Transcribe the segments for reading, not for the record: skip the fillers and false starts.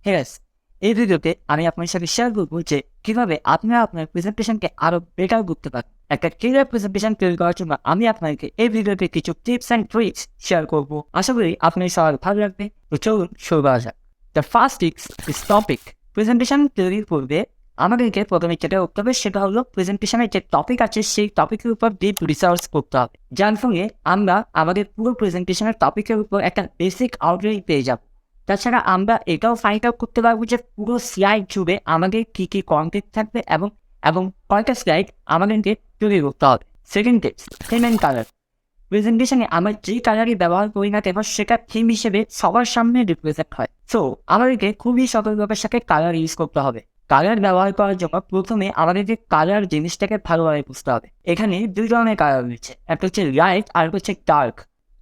হ্যাঁ, এই ভিডিওতে আমি আপনার সাথে শেয়ার করবো যে কিভাবে আপনারা আপনার প্রেজেন্টেশনকে আরো বেটার করতে পারেন। একটা ক্লিয়ার প্রেজেন্টেশন তৈরি করার জন্য আমি আপনাকে এই ভিডিওতে কিছু টিপস অ্যান্ড ট্রিক্স শেয়ার করবো। আশা করি আপনার সবার ভালো লাগবে। তো চলুন শুরু করা যাক। The first tips is topic. Presentation তৈরির পূর্বে আমাদেরকে প্রথমে যেটা করতে হবে সেটা হলো প্রেজেন্টেশনের যে টপিক আছে সেই টপিকের উপর ডিপ রিসার্চ করতে হবে, যার ফলে আমরা আমাদের পুরো প্রেজেন্টেশনের টপিকের উপর একটা বেসিক আউটলাইন পেয়ে যাব। তাছাড়া আমরা এটাও ফাইন্ড আউট করতে পারবো যে পুরো স্লাইড জুড়ে আমাদের কী কী কন্টেন্ট থাকবে এবং এবং কয়টা স্লাইড আমাদেরকে তৈরি করতে হবে। Second tips, theme and colour. প্রেজেন্টেশনে আমরা যে কালারই ব্যবহার করি না কেন সেটা থিম হিসেবে সবার সামনে রিপ্রেজেন্ট হয়। সো আমাদেরকে খুবই সতর্কতার সাথে কালার ইউজ করতে হবে। কালার ব্যবহার করার জন্য প্রথমে আমাদেরকে কালার জিনিসটাকে ভালোভাবে বুঝতে হবে। এখানে দুই ধরনের কালার রয়েছে, একটা হচ্ছে লাইট আর হচ্ছে ডার্ক।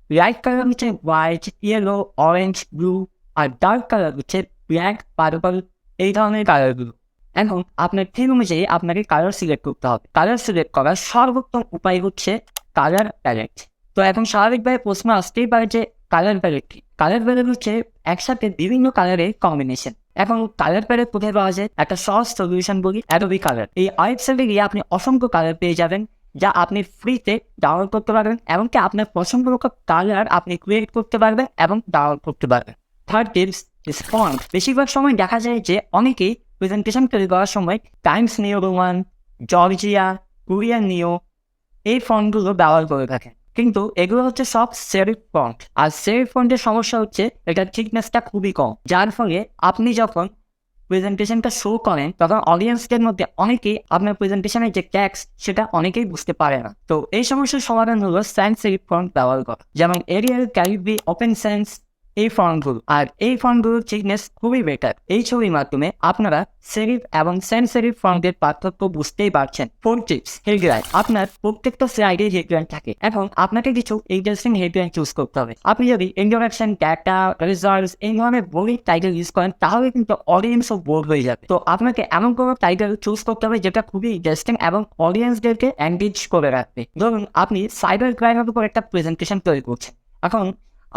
লাইট কালার হচ্ছে হোয়াইট, ইয়েলো, অরেঞ্জ, ব্লু, আর ডার্ক কালার হচ্ছে ব্ল্যাক, পার্পল, এই ধরনের কালারগুলো। এখন আপনার থিম অনুযায়ী আপনাকে কালার সিলেক্ট করতে হবে। কালার সিলেক্ট করার সর্বোত্তম উপায় হচ্ছে কালার প্যালেট। তো এখন স্বাভাবিকভাবে প্রশ্ন আসতেই পারে যে কালার প্যালেট কি? কালার প্যালেট হচ্ছে একসাথে বিভিন্ন কালারের কম্বিনেশন। এখন কালার প্যালেট কোথায় পাওয়া যায়? একটা সহজ সলিউশন বলি, অ্যাডোবি কালার। এই ওয়েবসাইটে গিয়ে আপনি অসংখ্য কালার পেয়ে যাবেন, যা আপনি ফ্রিতে ডাউনলোড করতে পারবেন। এমনকি আপনার পছন্দ মতো কালার আপনি ক্রিয়েট করতে পারবেন এবং ডাউনলোড করতে পারবেন। Third tips is font. বেশিরভাগ সময় দেখা যায় যে অনেকেই প্রেজেন্টেশন তৈরি করার সময় Times new Roman, Georgia, Korean new এই ফন্টগুলো ব্যবহার করে থাকেন, কিন্তু এগুলো হচ্ছে সব সেরিফ ফন্ট। আর সেরিফ ফন্টের সমস্যা হচ্ছে এটার থিকনেসটা খুবই কম, যার ফলে আপনি যখন প্রেজেন্টেশনটা শো করেন তখন অডিয়েন্সদের মধ্যে অনেকেই আপনার প্রেজেন্টেশনের যে টেক্সট সেটা অনেকেই বুঝতে পারে না। তো এই সমস্যার সমাধান হলো সায়েন্স সেরিফ ফন্ট ব্যবহার করা, যেমন এরিয়াল, ক্যালিব্রি, ওপেন সেন্স, এই ফন্টগুলো। আর এই ফন্টগুলোর থিকনেস খুবই বেটার। এই ছবির মাধ্যমে আপনারা সেরিফ এবং সেন্স সেরিফ ফন্টের পার্থক্য বুঝতেই পারছেন। Fourth tips, headline. আপনার প্রত্যেকটা স্লাইডে হেডলাইন থাকে। এখন আপনাকে কিছু ইন্টারেস্টিং হেডলাইন চুজ করতে হবে। আপনি যদি ইন্ট্রোডাকশন, ডেটা, রিজাল্টস এই ধরনের বোরিং টাইটেল ইউজ করেন তাহলে কিন্তু অডিয়েন্সও বোর হয়ে যাবে। তো আপনাকে এমন কোনো টাইটেল চুজ করতে হবে যেটা খুবই ইন্টারেস্টিং এবং অডিয়েন্সদেরকে এনগেজ করে রাখবে। ধরুন আপনি সাইবার ক্রাইমের উপর একটা প্রেজেন্টেশন তৈরি করছেন। এখন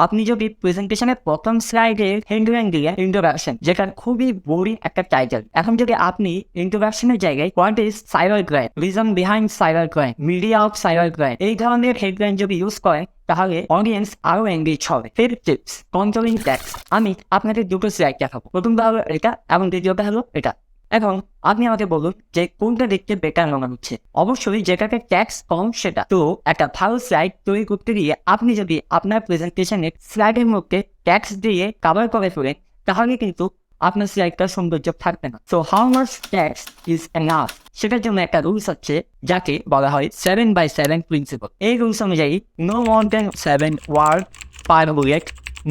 আপনি যদি প্রেজেন্টেশনের প্রথম স্লাইডে হেডলাইন দিয়ে ইন্ট্রোডাকশন, যেটা খুবই বোরিং একটা টাইটেল, এখন যদি আপনি ইন্ট্রোডাকশনের জায়গায় what is cyber crime, reason behind cyber crime, media of cyber crime এই ধরনের হেডলাইন যদি ইউজ করেন তাহলে অডিয়েন্স আরো এনগেজ হবে। Fifth tips, controlling text. আমি আপনাদের দুটো স্লাইড দেখাবো, প্রথমটা হলো এটা এবং দ্বিতীয়টা হলো এটা। এখন আপনি আমাকে বলুন যে কোনটা দেখতে বেটার মনে হচ্ছে। অবশ্যই যেটাতে ট্যাক্স কম সেটা। তো একটা ভালো স্লাইড তৈরি করতে গিয়ে আপনি যদি আপনার প্রেজেন্টেশনের স্লাইডের মধ্যে ট্যাক্স দিয়ে কভার করে ফেলেন তাহলে কিন্তু আপনার স্লাইডটা সৌন্দর্য থাকবে না। So how much tax is enough, সেটার জন্য একটা রুলস হচ্ছে যাকে বলা হয় 7x7 প্রিন্সিপাল। এই রুলস অনুযায়ী no more than 7 word per bullet,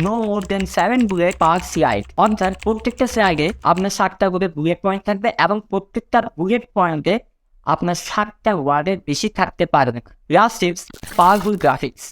no more than 7 bullet per slide. অর্থাৎ প্রত্যেকটা স্লাইডে আপনার 7টা করে বুলেট পয়েন্ট থাকবে এবং প্রত্যেকটা বুলেট পয়েন্টে আপনার 7টা ওয়ার্ডের বেশি থাকতে পারবে না। Last tips, powerful graphics.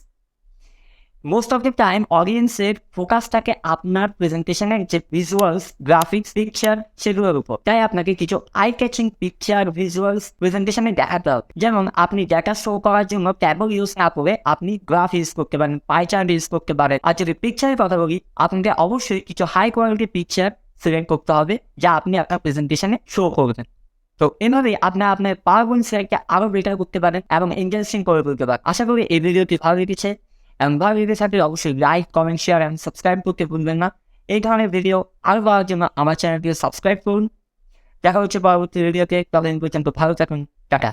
Most of the time অডিয়েন্সের ফোকাস থাকে আপনার প্রেজেন্টেশনের যে ভিজুয়ালস, গ্রাফিক্স, পিকচার সেগুলোর উপর। তাই আপনাকে কিছু আই ক্যাচিং পিকচার, ভিজুয়ালস প্রেজেন্টেশনে দেখাতে হবে। যেমন আপনি ডেটা শো করার জন্য ট্যাবল ইউজ না করে আপনি গ্রাফ ইউজ করতে পারেন, পাই চার্ট ইউজ করতে পারেন। আর যদি পিকচারের কথা বলি, আপনাকে অবশ্যই কিছু হাই কোয়ালিটি পিকচার সিলেক্ট করতে হবে যা আপনি আপনার প্রেজেন্টেশনে শো করবেন। তো এভাবেই আপনার পাওয়ারপয়েন্ট স্লাইডকে আরো বেটার করতে পারেন এবং ইন্টারেস্টিং করে তুলতে পারেন। আশা করি এই ভিডিওটি ভালো লেগেছে এবং ভালো লেগে থাকলে অবশ্যই লাইক, কমেন্ট, শেয়ার এবং সাবস্ক্রাইব করতে ভুলবেন না। এই ধরনের ভিডিও আরো পাওয়ার জন্য আমার চ্যানেলটিকে সাবস্ক্রাইব করুন। দেখা হচ্ছে পরবর্তী ভিডিওতে। ততদিন পর্যন্ত ভালো থাকুন। টাটা।